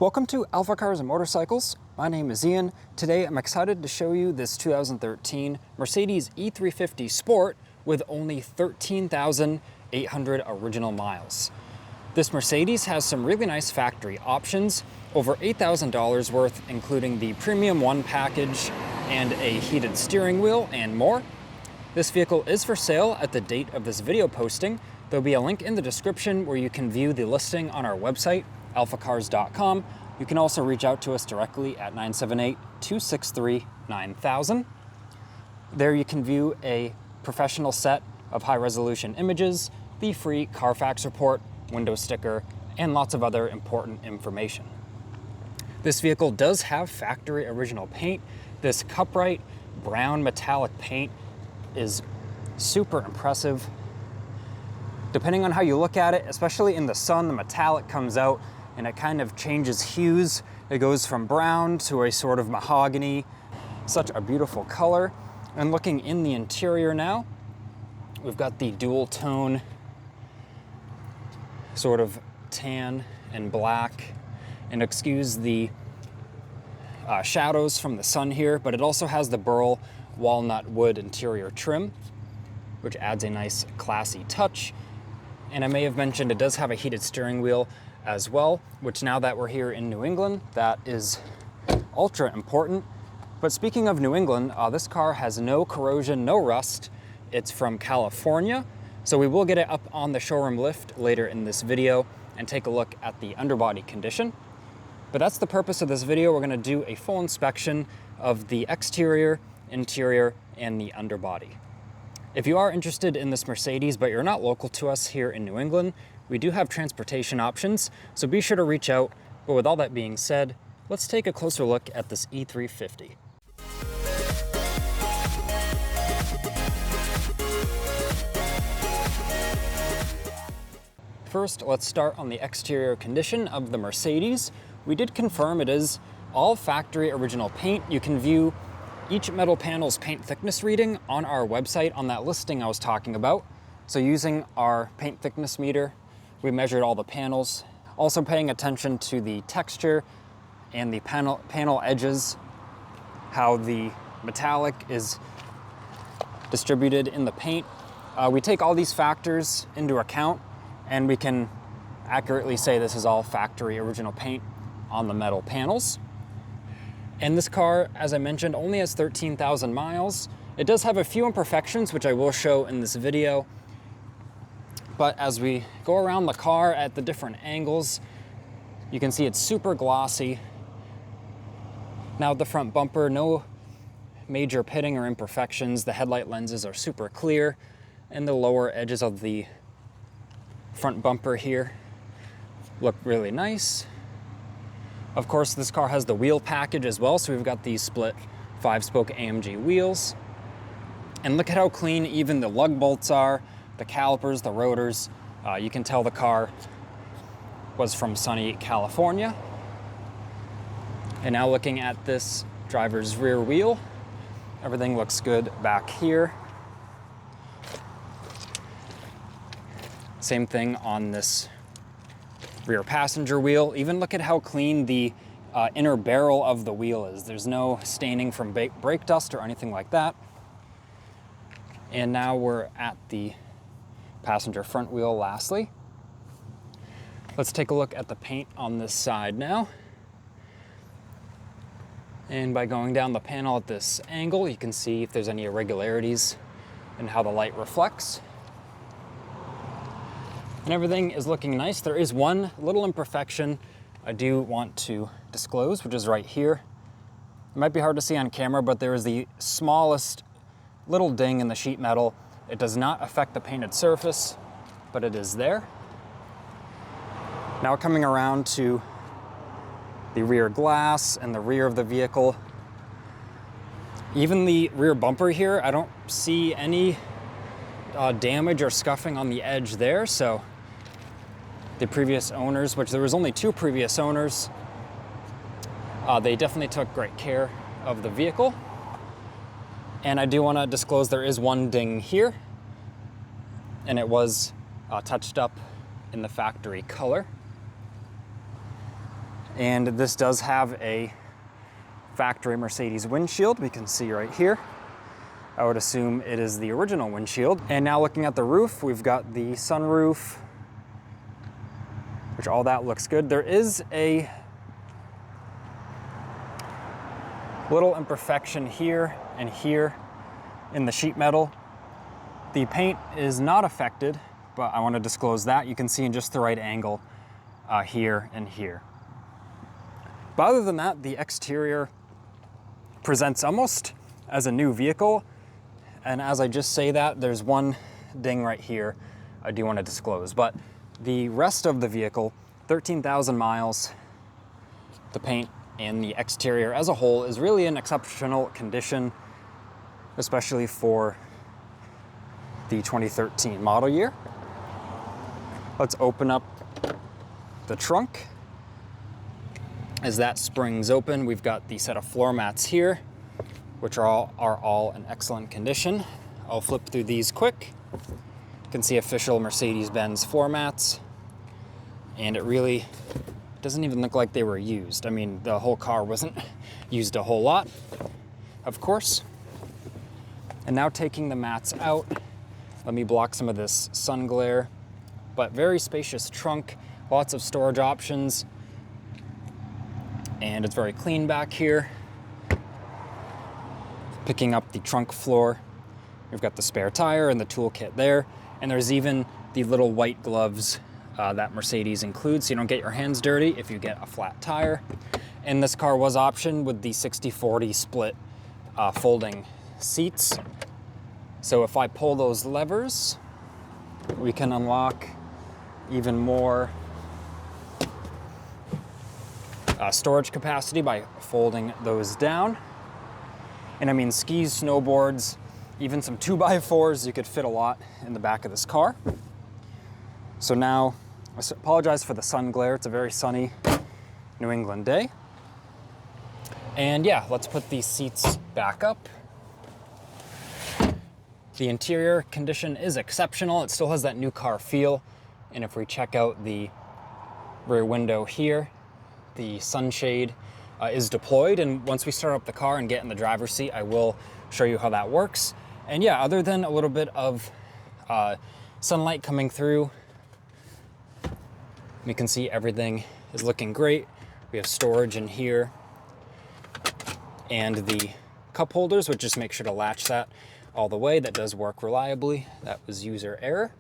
Welcome to AlphaCars Motorcycles. My name is Ian. Today I'm excited to show you this 2013 Mercedes E350 Sport with only 13,800 original miles. This Mercedes has some really nice factory options, over $8,000 worth, including the Premium One package and a heated steering wheel and more. This vehicle is for sale at the date of this video posting. There'll be a link in the description where you can view the listing on our website, alphacars.com. You can also reach out to us directly at 978-263-9000. There you can view a professional set of high-resolution images, the free Carfax report, window sticker, and lots of other important information. This vehicle does have factory original paint. This Cupright brown metallic paint is super impressive. Depending on how you look at it, especially in the sun, the metallic comes out and it kind of changes hues. It goes from brown to a sort of mahogany. Such a beautiful color. And looking in the interior now, we've got the dual tone sort of tan and black. And excuse the shadows from the sun here, but it also has the burl walnut wood interior trim, which adds a nice classy touch. And I may have mentioned it does have a heated steering wheel as well, which now that we're here in New England, that is ultra important. But speaking of New England, this car has no corrosion, no rust. It's from California, so we will get it up on the showroom lift later in this video and take a look at the underbody condition. But that's the purpose of this video. We're gonna do a full inspection of the exterior, interior, and the underbody. If you are interested in this Mercedes, but you're not local to us here in New England, we do have transportation options, so be sure to reach out. But with all that being said, let's take a closer look at this E350. First, let's start on the exterior condition of the Mercedes. We did confirm it is all factory original paint. You can view each metal panel's paint thickness reading on our website on that listing I was talking about. So using our paint thickness meter, we measured all the panels. Also paying attention to the texture and the panel edges, how the metallic is distributed in the paint. We take all these factors into account and we can accurately say this is all factory original paint on the metal panels. And this car, as I mentioned, only has 13,000 miles. It does have a few imperfections, which I will show in this video. But as we go around the car at the different angles, you can see it's super glossy. Now the front bumper, no major pitting or imperfections. The headlight lenses are super clear, and the lower edges of the front bumper here look really nice. Of course, this car has the wheel package as well, so we've got these split 5-spoke AMG wheels. And look at how clean even the lug bolts are, the calipers, the rotors. You can tell the car was from sunny California. And now looking at this driver's rear wheel, everything looks good back here. Same thing on this rear passenger wheel. Even look at how clean the inner barrel of the wheel is. There's no staining from brake dust or anything like that. And now we're at the passenger front wheel lastly. Let's take a look at the paint on this side now. And by going down the panel at this angle, you can see if there's any irregularities and how the light reflects. And everything is looking nice. There is one little imperfection I do want to disclose, which is right here. It might be hard to see on camera, but there is the smallest little ding in the sheet metal. It does not affect the painted surface, but it is there. Now coming around to the rear glass and the rear of the vehicle. Even the rear bumper here, I don't see any damage or scuffing on the edge there, so the previous owners, which there was only 2 previous owners, they definitely took great care of the vehicle. And I do want to disclose there is one ding here, and it was touched up in the factory color. And this does have a factory Mercedes windshield. We can see right here. I would assume it is the original windshield. And now looking at the roof, we've got the sunroof, which all that looks good. There is a little imperfection here and here in the sheet metal. The paint is not affected, but I want to disclose that. You can see in just the right angle here and here. But other than that, the exterior presents almost as a new vehicle. And as I just say that, there's one ding right here I do want to disclose. But the rest of the vehicle, 13,000 miles, the paint and the exterior as a whole is really in exceptional condition, especially for the 2013 model year. Let's open up the trunk. As that springs open, we've got the set of floor mats here, which are all in excellent condition. I'll flip through these quick. You can see official Mercedes-Benz floor mats, and it really doesn't even look like they were used. I mean, the whole car wasn't used a whole lot, of course. And now taking the mats out, let me block some of this sun glare, but very spacious trunk, lots of storage options, and it's very clean back here. Picking up the trunk floor, we've got the spare tire and the toolkit there, and there's even the little white gloves that Mercedes includes, so you don't get your hands dirty if you get a flat tire. And this car was optioned with the 60-40 split folding seats. So if I pull those levers, we can unlock even more storage capacity by folding those down. And I mean, skis, snowboards, even some 2x4s, you could fit a lot in the back of this car. So now, I apologize for the sun glare. It's a very sunny New England day. And yeah, let's put these seats back up. The interior condition is exceptional. It still has that new car feel. And if we check out the rear window here, the sunshade is deployed, and once we start up the car and get in the driver's seat, I will show you how that works. And yeah, other than a little bit of sunlight coming through, you can see everything is looking great. We have storage in here, and the cup holders, which just make sure to latch that all the way. That does work reliably. That was user error.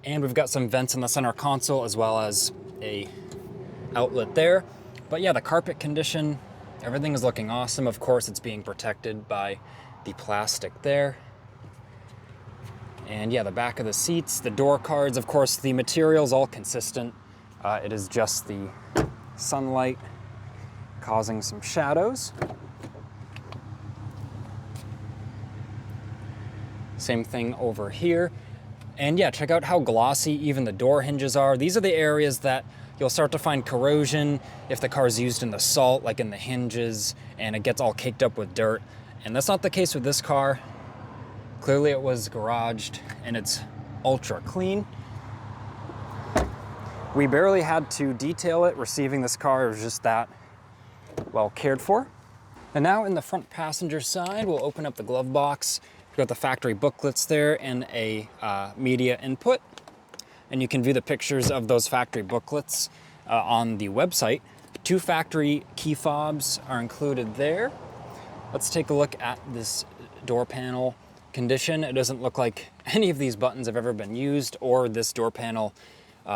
And we've got some vents in the center console as well as a outlet there. But yeah, the carpet condition, everything is looking awesome. Of course, it's being protected by the plastic there. And yeah, the back of the seats, the door cards, of course, the material's all consistent. It is just the sunlight causing some shadows. Same thing over here. And yeah, check out how glossy even the door hinges are. These are the areas that you'll start to find corrosion if the car is used in the salt, like in the hinges, and it gets all caked up with dirt. And that's not the case with this car. Clearly it was garaged and it's ultra clean. We barely had to detail it. Receiving this car was just that well cared for. And now in the front passenger side, we'll open up the glove box. We've got the factory booklets there and a media input. And you can view the pictures of those factory booklets on the website. 2 factory key fobs are included there. Let's take a look at this door panel condition. It doesn't look like any of these buttons have ever been used or this door panel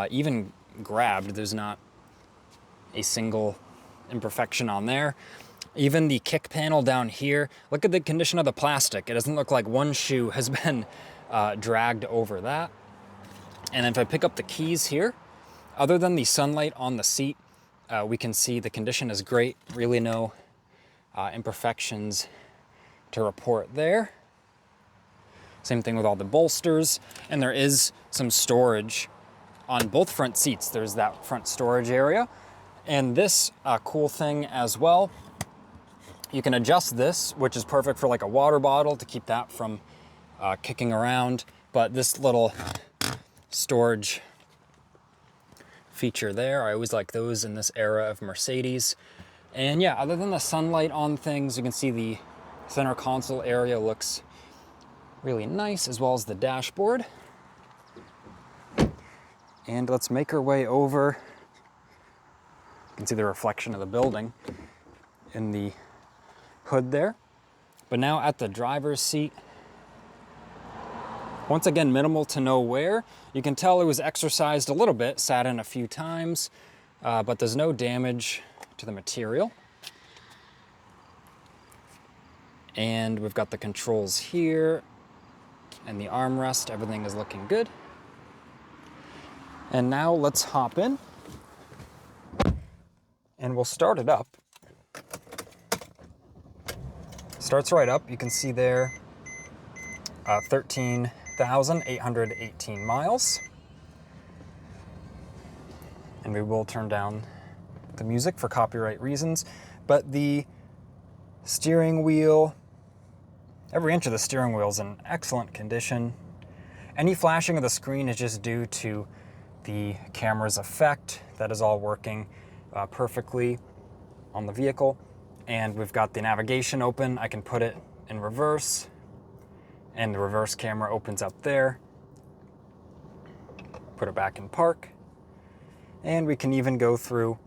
even grabbed. There's not a single imperfection on there. Even the kick panel down here, look at the condition of the plastic. It doesn't look like one shoe has been dragged over that. And then if I pick up the keys here, other than the sunlight on the seat, we can see the condition is great. Really no imperfections to report there. Same thing with all the bolsters. And there is some storage on both front seats. There's that front storage area. And this cool thing as well, you can adjust this, which is perfect for like a water bottle to keep that from kicking around. But this little storage feature there. I always like those in this era of Mercedes. And yeah, other than the sunlight on things, you can see the center console area looks really nice, as well as the dashboard. And let's make our way over. You can see the reflection of the building in the hood there. But now at the driver's seat, once again, minimal to no wear. You can tell it was exercised a little bit, sat in a few times, but there's no damage to the material. And we've got the controls here and the armrest. Everything is looking good. And now let's hop in and we'll start it up. Starts right up. You can see there 13,818 miles. And we will turn down the music for copyright reasons. But the steering wheel, every inch of the steering wheel is in excellent condition. Any flashing of the screen is just due to the camera's effect. That is all working perfectly on the vehicle. And we've got the navigation open. I can put it in reverse, and the reverse camera opens up there. Put it back in park. And we can even go through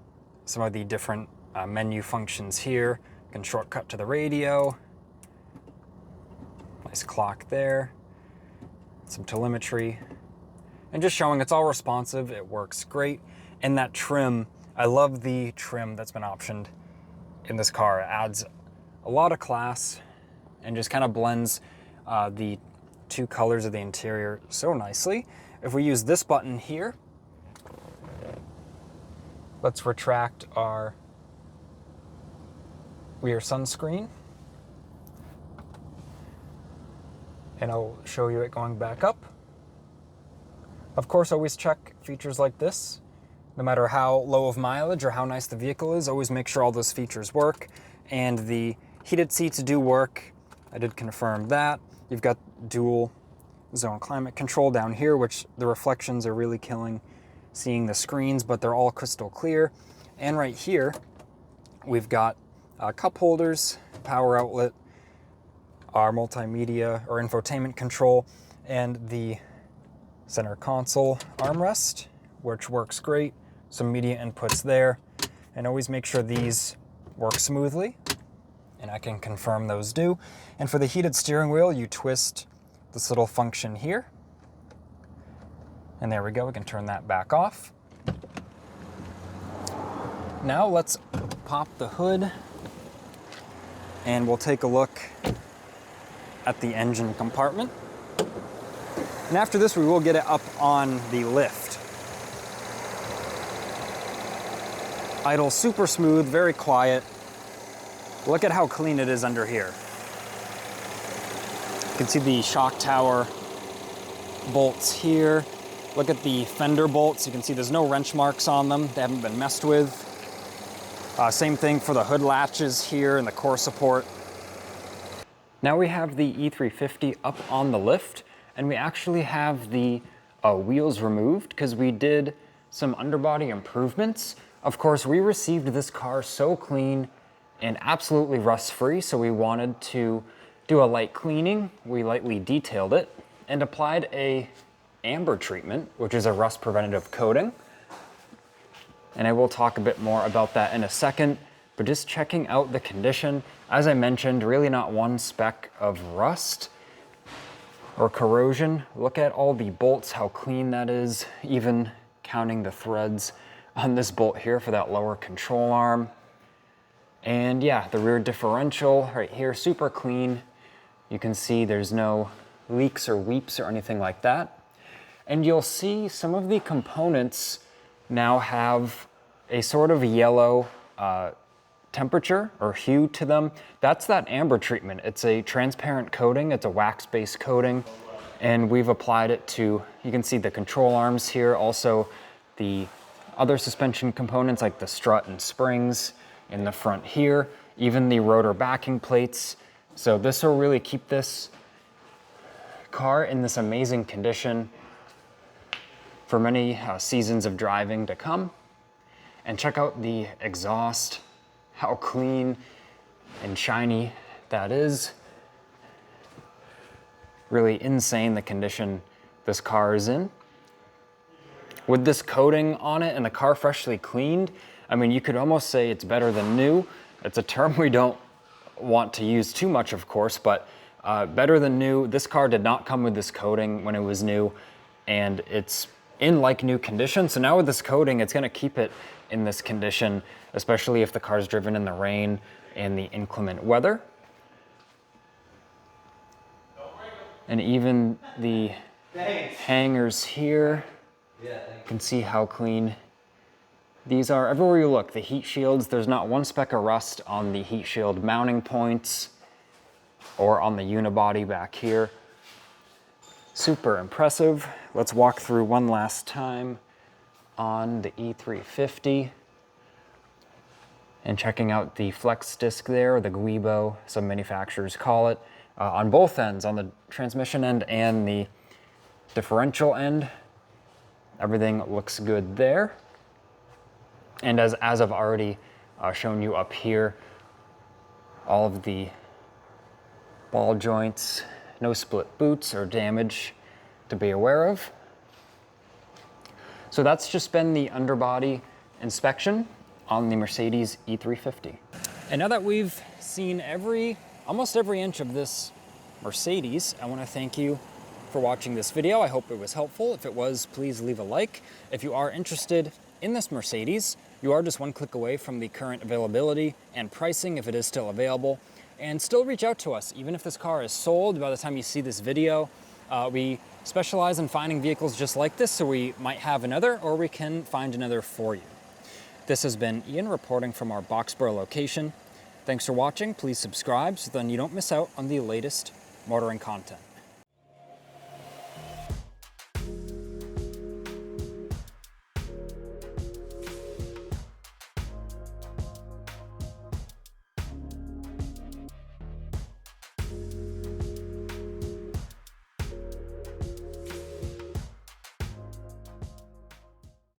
some of the different menu functions here. You can shortcut to the radio. Nice clock there. Some telemetry. And just showing it's all responsive, it works great. And that trim, I love the trim that's been optioned in this car. It adds a lot of class and just kind of blends the two colors of the interior so nicely. If we use this button here, let's retract our rear sunscreen. And I'll show you it going back up. Of course, always check features like this. No matter how low of mileage or how nice the vehicle is, always make sure all those features work. And the heated seats do work. I did confirm that. You've got dual zone climate control down here, which the reflections are really killing seeing the screens, but they're all crystal clear. And right here, we've got cup holders, power outlet, our multimedia or infotainment control, and the center console armrest, which works great. Some media inputs there. And always make sure these work smoothly. And I can confirm those do. And for the heated steering wheel, you twist this little function here. And there we go, we can turn that back off. Now let's pop the hood and we'll take a look at the engine compartment. And after this, we will get it up on the lift. Idle super smooth, very quiet. Look at how clean it is under here. You can see the shock tower bolts here. Look at the fender bolts. You can see there's no wrench marks on them. They haven't been messed with. Same thing for the hood latches here and the core support. Now we have the E350 up on the lift, and we actually have the wheels removed because we did some underbody improvements. Of course, we received this car so clean and absolutely rust-free, so we wanted to do a light cleaning. We lightly detailed it and applied a amber treatment, which is a rust preventative coating. And I will talk a bit more about that in a second, but just checking out the condition. As I mentioned, really not one speck of rust or corrosion. Look at all the bolts, how clean that is, even counting the threads on this bolt here for that lower control arm. And yeah, the rear differential right here, super clean. You can see there's no leaks or weeps or anything like that. And you'll see some of the components now have a sort of yellow temperature or hue to them. That's that amber treatment. It's a transparent coating. It's a wax-based coating. And we've applied it to, you can see the control arms here, also the other suspension components like the strut and springs in the front here, even the rotor backing plates. So this will really keep this car in this amazing condition. for many seasons of driving to come. And check out the exhaust, how clean and shiny that is. Really insane the condition this car is in. With this coating on it and the car freshly cleaned, I mean, you could almost say it's better than new. It's a term we don't want to use too much, of course, but better than new. This car did not come with this coating when it was new, and it's in like new condition. So now with this coating, it's gonna keep it in this condition, especially if the car's driven in the rain and the inclement weather. And even the hangers here, you can see how clean these are. Everywhere you look, the heat shields, there's not one speck of rust on the heat shield mounting points or on the unibody back here. Super impressive. Let's walk through one last time on the E350 and checking out the flex disc there, the guibo, some manufacturers call it, on both ends, on the transmission end and the differential end. Everything looks good there. And as I've already shown you up here, all of the ball joints, no split boots or damage to be aware of. So that's just been the underbody inspection on the Mercedes E350. And now that we've seen almost every inch of this Mercedes, I want to thank you for watching this video. I hope it was helpful. If it was, please leave a like. If you are interested in this Mercedes, you are just one click away from the current availability and pricing if it is still available. And still reach out to us, even if this car is sold by the time you see this video. We specialize in finding vehicles just like this, so we might have another or we can find another for you. This has been Ian reporting from our Boxborough location. Thanks for watching. Please subscribe so then you don't miss out on the latest motoring content.